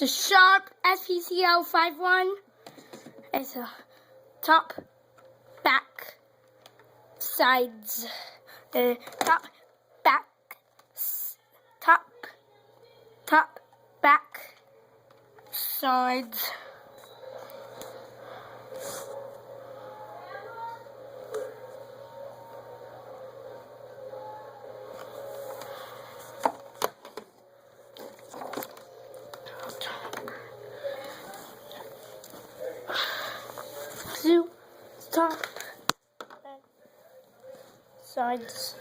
the Sharp SPC051. It's a top, back, sides. The top, back, top, back, sides. Top, sides.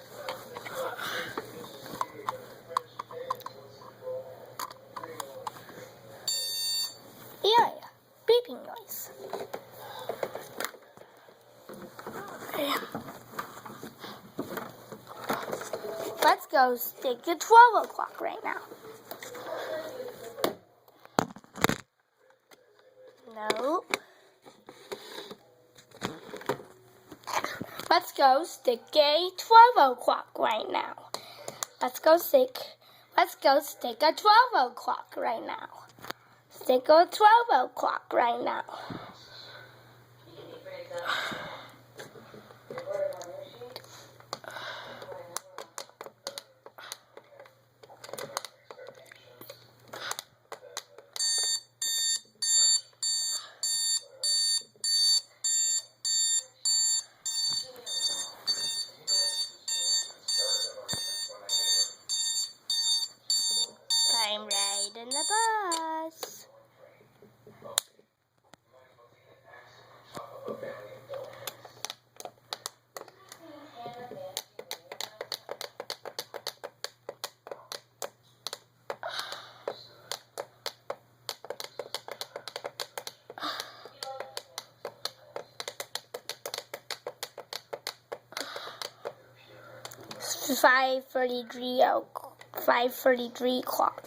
Yeah, beeping noise. Yeah. Let's go stick at 12 o'clock right now. Nope. Let's go stick a 12 o'clock right now. Let's go stick a 12 o'clock right now. Stick a 12 o'clock right now. I'm riding the bus. It's 5:33 o'clock.